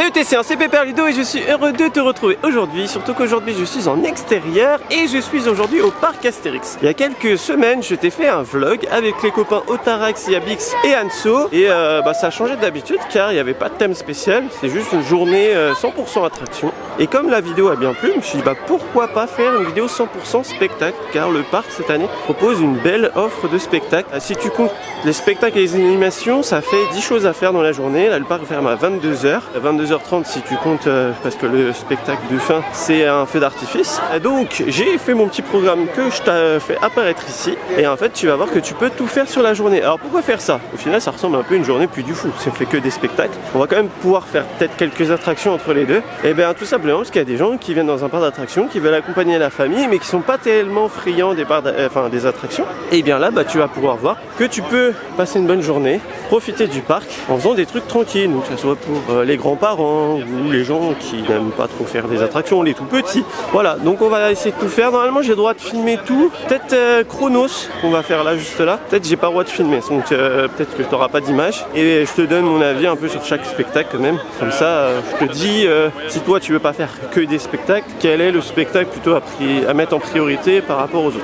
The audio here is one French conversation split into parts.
Salut t'es, c'est un CPPR Ludo et je suis heureux de te retrouver aujourd'hui, surtout qu'aujourd'hui je suis en extérieur et je suis aujourd'hui au parc Astérix. Il y a quelques semaines je t'ai fait un vlog avec les copains Otarax, Yabix et Anso et ça a changé d'habitude car il n'y avait pas de thème spécial, c'est juste une journée 100% attraction. Et comme la vidéo a bien plu, je me suis dit pourquoi pas faire une vidéo 100% spectacle, car le parc cette année propose une belle offre de spectacles. Si tu comptes les spectacles et les animations, ça fait 10 choses à faire dans la journée. Là le parc ferme à 22h, 22h30 si tu comptes parce que le spectacle de fin c'est un feu d'artifice. Donc j'ai fait mon petit programme que je t'ai fait apparaître ici et en fait tu vas voir que tu peux tout faire sur la journée. Alors pourquoi faire ça? Au final ça ressemble un peu à une journée plus du fou, si on fait que des spectacles. On va quand même pouvoir faire peut-être quelques attractions entre les deux. Et bien tout simplement parce qu'il y a des gens qui viennent dans un parc d'attractions, qui veulent accompagner la famille mais qui sont pas tellement friands des attractions. Et bien là tu vas pouvoir voir que tu peux passer une bonne journée, profiter du parc en faisant des trucs tranquilles, donc que ce soit pour les grands-parents ou les gens qui n'aiment pas trop faire des attractions, les tout petits. Voilà, donc on va essayer de tout faire. Normalement j'ai le droit de filmer tout, peut-être Chronos qu'on va faire là juste là, peut-être j'ai pas le droit de filmer, donc peut-être que tu n'auras pas d'image et je te donne mon avis un peu sur chaque spectacle quand même. Comme ça je te dis si toi tu veux pas faire que des spectacles, quel est le spectacle plutôt à mettre en priorité par rapport aux autres.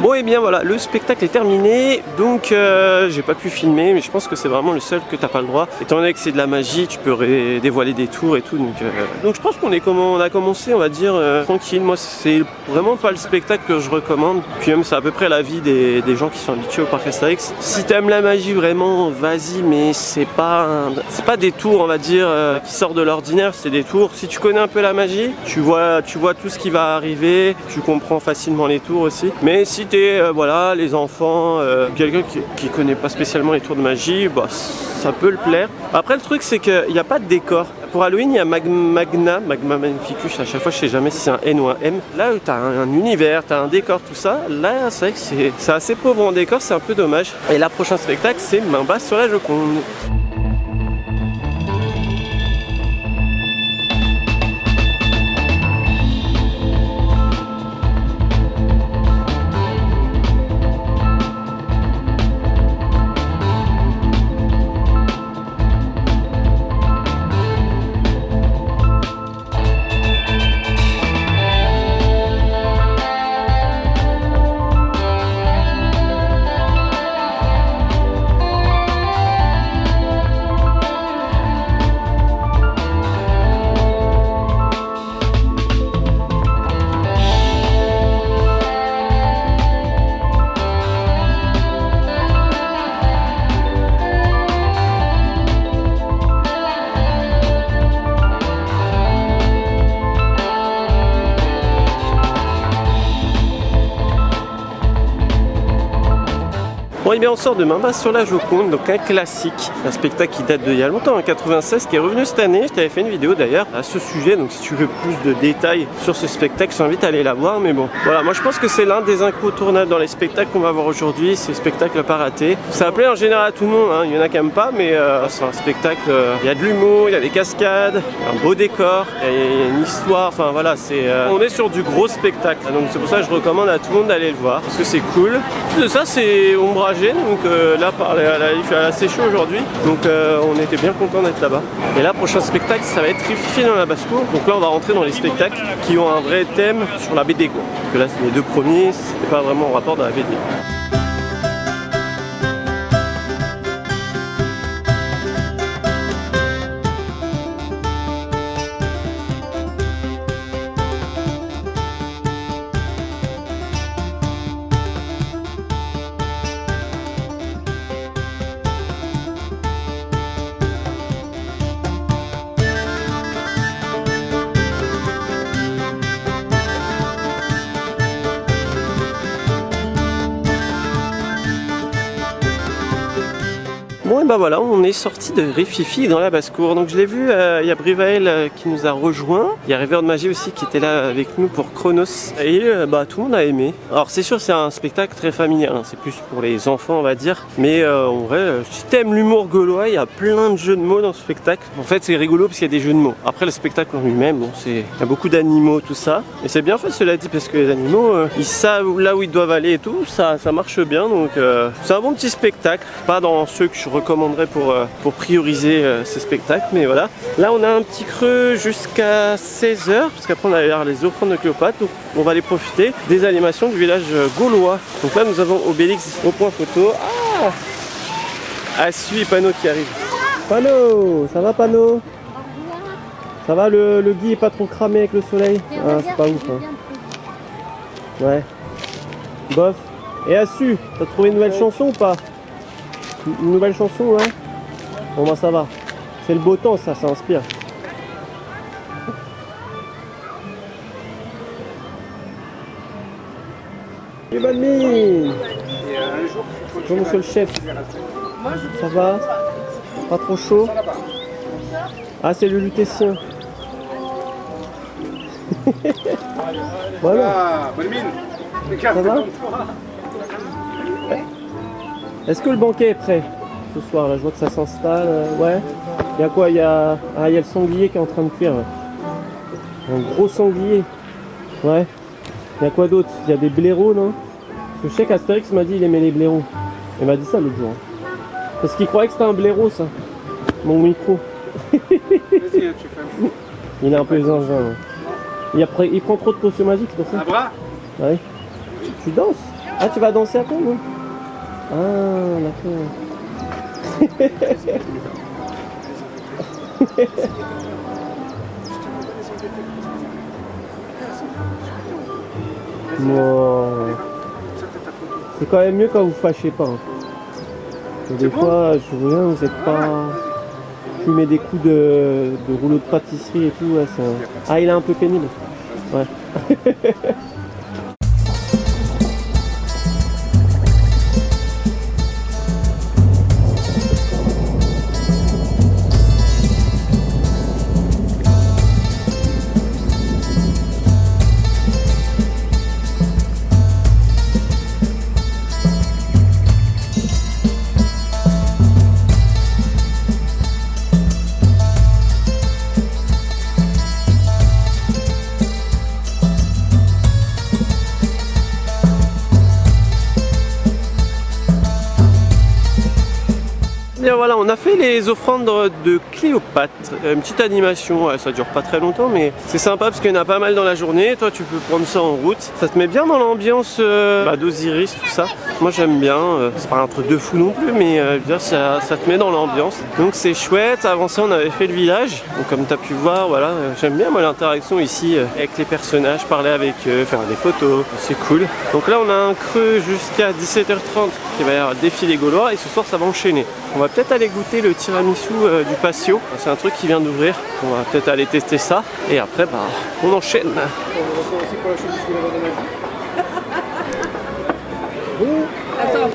Bon et bien voilà, le spectacle est terminé, donc j'ai pas pu filmer, mais je pense que c'est vraiment le seul que t'as pas le droit. Étant donné que c'est de la magie, tu peux dévoiler des tours et tout, donc je pense qu'on a commencé, on va dire, tranquille. Moi c'est vraiment pas le spectacle que je recommande, puis même c'est à peu près l'avis des gens qui sont habitués au parc Astérix. Si t'aimes la magie vraiment, vas-y, mais c'est pas des tours, on va dire, qui sortent de l'ordinaire, c'est des tours. Si tu connais un peu la magie, tu vois tout ce qui va arriver, tu comprends facilement les tours aussi, mais si voilà, les enfants, quelqu'un qui connaît pas spécialement les tours de magie, ça peut le plaire. Après le truc c'est qu'il n'y a pas de décor. Pour Halloween il y a Magma Magnificus, à chaque fois je sais jamais si c'est un N ou un M. Là tu as un univers, tu as un décor, tout ça. Là c'est vrai que c'est assez pauvre en décor, c'est un peu dommage. Et là prochain spectacle c'est Main basse sur la Joconde. Bon et bien on sort de Main basse sur la Joconde, donc un classique, un spectacle qui date d'il y a longtemps, en 96, qui est revenu cette année. Je t'avais fait une vidéo d'ailleurs à ce sujet, donc si tu veux plus de détails sur ce spectacle, je t'invite à aller la voir. Mais bon, voilà, moi je pense que c'est l'un des incontournables dans les spectacles qu'on va voir aujourd'hui, c'est spectacle à pas rater. Ça plaît en général à tout le monde, hein. Il y en a qui n'aiment pas, mais c'est un spectacle, il y a de l'humour, il y a des cascades, un beau décor, il y a une histoire, enfin voilà, on est sur du gros spectacle, donc c'est pour ça que je recommande à tout le monde d'aller le voir, parce que c'est cool. Plus de ça c'est ombragé. Donc là il fait assez chaud aujourd'hui, donc on était bien content d'être là-bas. Et là prochain spectacle ça va être Rififi dans la basse-cour. Donc là on va rentrer dans les spectacles qui ont un vrai thème sur la BD quoi. Parce que là c'est les deux premiers, c'était pas vraiment en rapport dans la BD. Bon et bah voilà, on est sorti de Rififi dans la basse-cour. Donc je l'ai vu, il y a Brivael qui nous a rejoint. Il y a Rêveur de Magie aussi qui était là avec nous pour Chronos. Et bah tout le monde a aimé. Alors c'est sûr c'est un spectacle très familial, hein. C'est plus pour les enfants on va dire. Mais en vrai, si t'aimes l'humour gaulois, il y a plein de jeux de mots dans ce spectacle. En fait c'est rigolo parce qu'il y a des jeux de mots. Après le spectacle en lui-même, bon, il y a beaucoup d'animaux, tout ça. Et c'est bien fait cela dit parce que les animaux, ils savent là où ils doivent aller et tout. Ça marche bien donc c'est un bon petit spectacle. Pas dans ceux que je recommanderais pour prioriser ces spectacles, mais voilà. Là on a un petit creux jusqu'à 16h parce qu'après on va aller voir les offrandes de Cléopâtre, donc on va aller profiter des animations du village gaulois. Donc là nous avons Obélix au point photo. Ah, Assu et Pano qui arrive. Pano, ça va Pano? Ça va, le gui est pas trop cramé avec le soleil? Ah c'est pas ouf hein. Ouais. Bof. Et Assu, t'as trouvé une nouvelle chanson ou pas? Une nouvelle chanson, ouais. Bon bah ça va. C'est le beau temps ça inspire. Et bonne mine. Bonjour monsieur le chef. Ça va? Pas trop chaud? Ah c'est le lutétien. Voilà. Ça va? Est-ce que le banquet est prêt ce soir là? Je vois que ça s'installe. Ouais. Il y a quoi? Il y a le sanglier qui est en train de cuire. Un gros sanglier. Ouais. Il y a quoi d'autre? Il y a des blaireaux, non? Parce que je sais qu'Astérix m'a dit il aimait les blaireaux. Il m'a dit ça l'autre jour. Parce qu'il croyait que c'était un blaireau ça. Mon micro. Il est un peu zinzin. Il prend trop de potions magiques, c'est pour ça. Un bras? Ouais. Tu danses? Ah tu vas danser après non? Ah d'accord. Bon. C'est quand même mieux quand vous fâchez pas. Des fois, je reviens, vous êtes pas. Fumer des coups de rouleau de pâtisserie et tout. Ouais, ah, il est un peu pénible. Ouais. Bien voilà, on a fait les offrandes de Cléopâtre, une petite animation, ouais, ça dure pas très longtemps mais c'est sympa parce qu'il y en a pas mal dans la journée, toi tu peux prendre ça en route, ça te met bien dans l'ambiance d'Osiris, tout ça, moi j'aime bien, c'est pas un truc de fou non plus mais ça te met dans l'ambiance, donc c'est chouette. Avant ça on avait fait le village, donc comme tu as pu voir, voilà, j'aime bien moi l'interaction ici avec les personnages, parler avec eux, faire des photos, c'est cool. Donc là on a un creux jusqu'à 17h30 qui va y avoir le défilé gaulois et ce soir ça va enchaîner. On va peut-être aller goûter le tiramisu du patio. C'est un truc qui vient d'ouvrir. On va peut-être aller tester ça. Et après, bah, on enchaîne. Attends.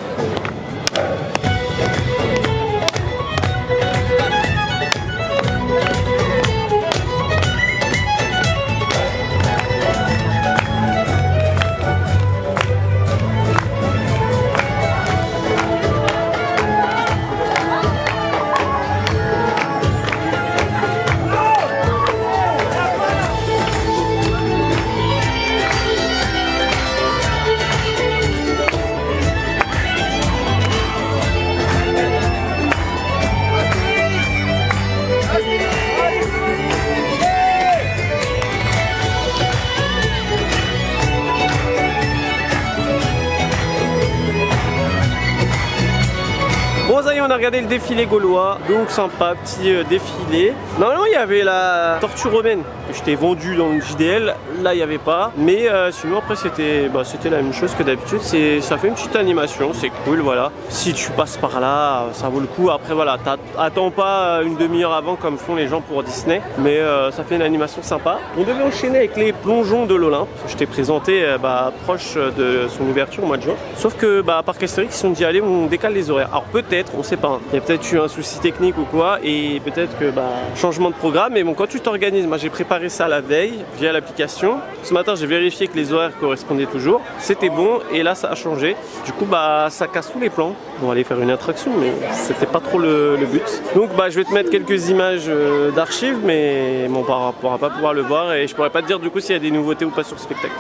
Bon ça y est, on a regardé le défilé gaulois, donc sympa, petit défilé. Normalement il y avait la tortue romaine que je t'ai vendue dans le JDL, là il n'y avait pas. Mais sinon après c'était la même chose que d'habitude, ça fait une petite animation, c'est cool voilà. Si tu passes par là, ça vaut le coup. Après voilà, attends pas une demi-heure avant comme font les gens pour Disney. Mais ça fait une animation sympa. On devait enchaîner avec les plongeons de l'Olympe. Je t'ai présenté proche de son ouverture au mois de juin. Sauf que à Parc Astérix, ils sont dit allez on décale les horaires. Alors peut-être, on sait sais pas, hein. Il y a peut-être eu un souci technique ou quoi, et peut-être que changement de programme, mais bon, quand tu t'organises, moi j'ai préparé ça la veille via l'application. Ce matin j'ai vérifié que les horaires correspondaient toujours, c'était bon, et là ça a changé. Du coup ça casse tous les plans. On va aller faire une attraction, mais c'était pas trop le but. Donc je vais te mettre quelques images d'archives, mais bon, on pourra pas pouvoir le voir, et je pourrais pas te dire du coup s'il y a des nouveautés ou pas sur le spectacle.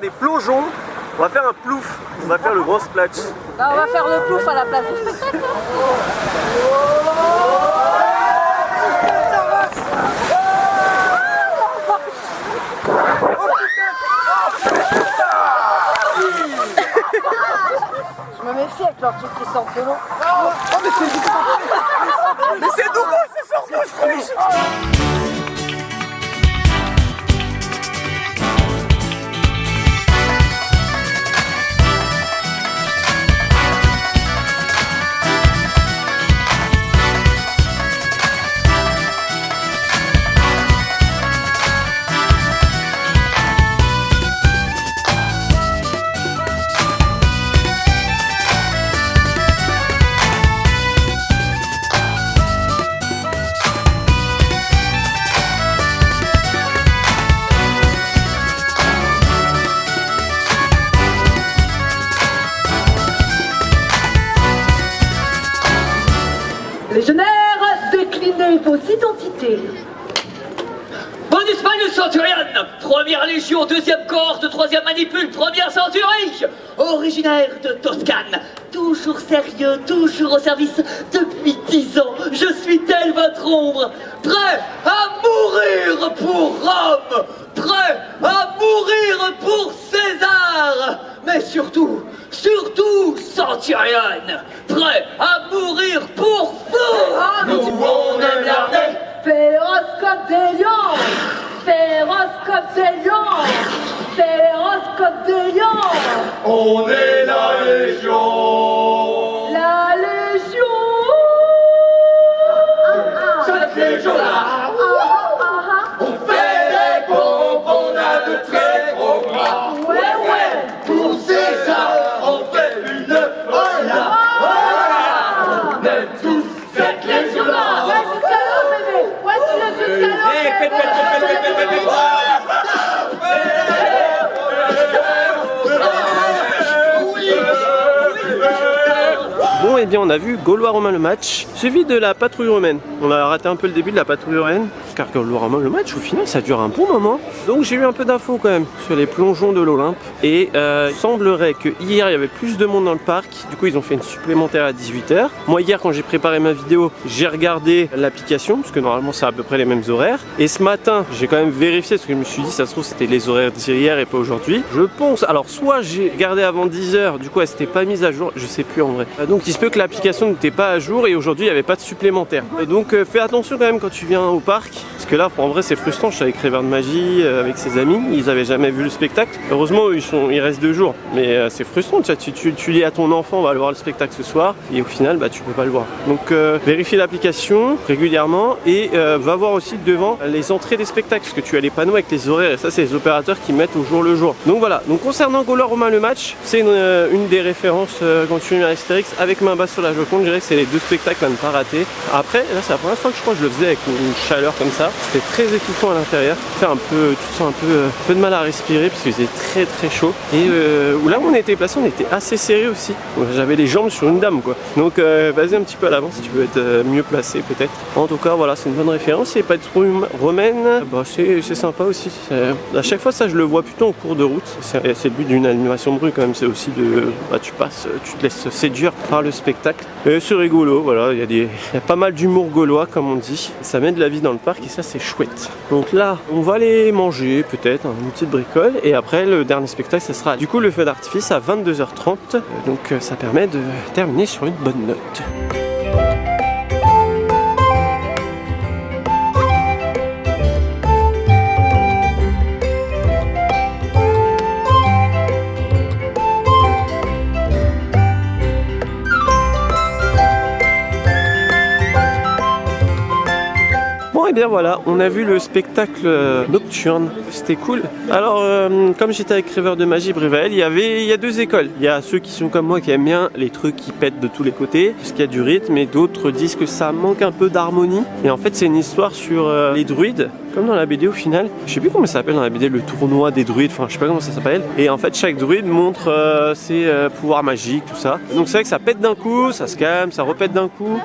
Des plongeons, on va faire un plouf, on va faire le grand splash. Là, on va faire le plouf à la place du spectacle. Je me méfie avec leur truc qui sort de l'eau. Oh, mais c'est nouveau, c'est sorti ce truc. Légionnaire, déclinez vos identités. Bonus malus Centurion, première légion, deuxième cohorte, troisième manipule, première centurie. Originaire de Toscane, toujours sérieux, toujours au service depuis 10 ans. Je suis tel votre ombre, prêt à mourir pour Rome, prêt à mourir pour César, mais surtout Centurion, prêt à mourir pour vous. Nous on aime l'armée. Féroce comme des lions, féroce comme des lions, féroce comme des lions. On est la Légion. La Légion. Cette Légion-là, on fait des pompes, on a de très gros bras. Ouais. Pour César, on fait une hola. On aime tous cette Légion-là. Ouais, jusqu'à l'eau, bébé. Ouais, tu l'as jusqu'à l'eau, bébé. Bon, et bien on a vu Gaulois-Romain le match, suivi de la patrouille romaine. On a raté un peu le début de la patrouille romaine, car Gaulois-Romain le match, au final, ça dure un bon moment. Donc j'ai eu un peu d'infos quand même sur les plongeons de l'Olympe. Et il semblerait que hier, il y avait plus de monde dans le parc. Du coup, ils ont fait une supplémentaire à 18 h. Moi, hier, quand j'ai préparé ma vidéo, j'ai regardé l'application, parce que normalement, c'est à peu près les mêmes horaires. Et ce matin, j'ai quand même vérifié, parce que je me suis dit, ça se trouve, c'était les horaires d'hier et pas aujourd'hui. Je pense, alors soit j'ai regardé avant 10 h, du coup, elle s'était pas mise à jour, je sais plus en vrai. Donc, il se peut que l'application n'était pas à jour et aujourd'hui, il n'y avait pas de supplémentaire. Donc, fais attention quand même quand tu viens au parc, parce que là, en vrai, c'est frustrant. Je suis avec Rêveur de Magie, avec ses amis, ils avaient jamais vu le spectacle. Heureusement, il reste 2 jours, mais c'est frustrant. Tu dis à ton enfant, on va aller voir le spectacle ce soir, et au final, tu peux pas le voir. Donc, vérifie l'application régulièrement et va voir aussi devant les entrées des spectacles, parce que tu as les panneaux avec les horaires, et ça, c'est les opérateurs qui mettent au jour le jour. Donc voilà. Donc concernant Gaulois-Romain le match, c'est une des références quand tu viens à Astérix avec main basse sur la Joconde. Je dirais que c'est les 2 spectacles à ne pas rater. Après, là, c'est la première fois que je crois que je le faisais avec une chaleur comme ça. C'était très étouffant à l'intérieur. Tu te sens un peu de mal à respirer parce que c'était très très chaud. Et là où on était placé, on était assez serré aussi. J'avais les jambes sur une dame, quoi. Donc vas-y un petit peu à l'avance si tu veux être mieux placé peut-être. En tout cas, voilà, c'est une bonne référence. Et patrouille romaine, c'est sympa aussi. À chaque fois, ça je le vois plutôt en cours de route. C'est le but d'une animation de rue quand même. C'est aussi tu passes, tu te laisses séduire par le spectacle. Et c'est rigolo, voilà, il y a pas mal d'humour gaulois comme on dit. Ça met de la vie dans le parc et ça c'est chouette. Donc là, on va aller manger peut-être, une petite bricole. Et après, le dernier spectacle, ça sera du coup le feu d'artifice à 22h30. Donc ça permet de terminer sur une bonne note. Et bien voilà, on a vu le spectacle nocturne, c'était cool. Alors, comme j'étais avec Rêveur de Magie Brével, il y a deux écoles. Il y a ceux qui sont comme moi qui aiment bien les trucs qui pètent de tous les côtés, parce qu'il y a du rythme, et d'autres disent que ça manque un peu d'harmonie. Et en fait, c'est une histoire sur les druides, comme dans la BD au final. Je sais plus comment ça s'appelle dans la BD, le tournoi des druides, enfin je sais pas comment ça s'appelle. Et en fait, chaque druide montre ses pouvoirs magiques, tout ça. Donc c'est vrai que ça pète d'un coup, ça se calme, ça repète d'un coup.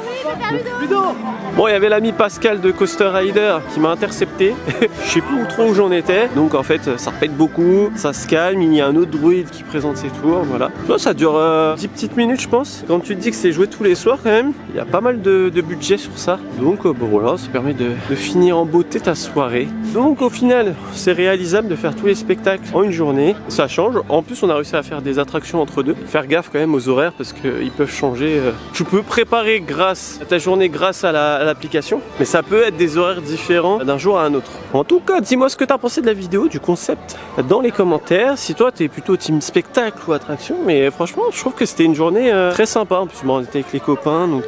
Bon, il y avait l'ami Pascal de Coaster Rider qui m'a intercepté. Je sais plus trop où j'en étais. Donc en fait, ça repète beaucoup, ça se calme. Il y a un autre druide qui présente ses tours. Voilà. Là, ça dure 10 petites minutes, je pense. Quand tu te dis que c'est joué tous les soirs, quand même, il y a pas mal de budget sur ça. Donc bon, voilà, ça permet de finir en beauté ta soirée. Donc au final, c'est réalisable de faire tous les spectacles en une journée. Ça change. En plus, on a réussi à faire des attractions entre deux. Faire gaffe quand même aux horaires parce qu'ils peuvent changer. Tu peux préparer grâce à ta journée grâce à l'application, mais ça peut être des horaires différents d'un jour à un autre. En tout cas, dis-moi ce que tu as pensé de la vidéo, du concept, dans les commentaires. Si toi, tu es plutôt team spectacle ou attraction, mais franchement, je trouve que c'était une journée très sympa. En plus, bon, on était avec les copains, donc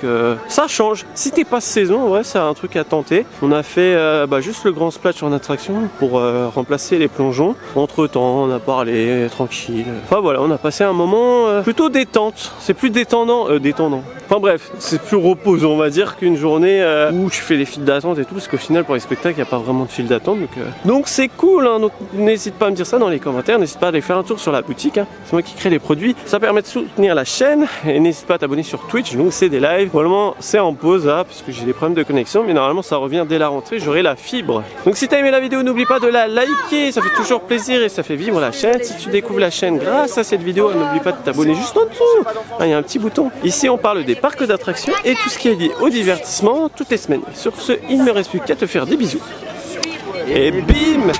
ça change. Si t'es pas saison, ouais, c'est un truc à tenter. On a fait juste le grand splash en attraction pour remplacer les plongeons. Entre temps, on a parlé tranquille. Enfin voilà, on a passé un moment plutôt détente. C'est plus détendant. Enfin bref, c'est plus reposant, on va dire, qu'une journée où tu fais des files d'attente et tout, parce qu'au final, pour les spectacles, il n'y a pas vraiment de file d'attente. Donc c'est cool, hein. Donc n'hésite pas à me dire ça dans les commentaires. N'hésite pas à aller faire un tour sur la boutique, hein. C'est moi qui crée les produits. Ça permet de soutenir la chaîne. Et n'hésite pas à t'abonner sur Twitch. Donc c'est des lives. Normalement, c'est en pause là, parce que j'ai des problèmes de connexion. Mais normalement, ça revient dès la rentrée. J'aurai la fibre. Donc si t'as aimé la vidéo, n'oublie pas de la liker. Ça fait toujours plaisir et ça fait vivre la chaîne. Si tu découvres la chaîne grâce à cette vidéo, n'oublie pas de t'abonner juste en dessous. Il y a un petit bouton. Ici, on parle des parcs d'attractions et tout ce qui est lié au divertissement toutes les semaines. Sur ce, il ne me reste plus qu'à te faire des bisous. Et bim!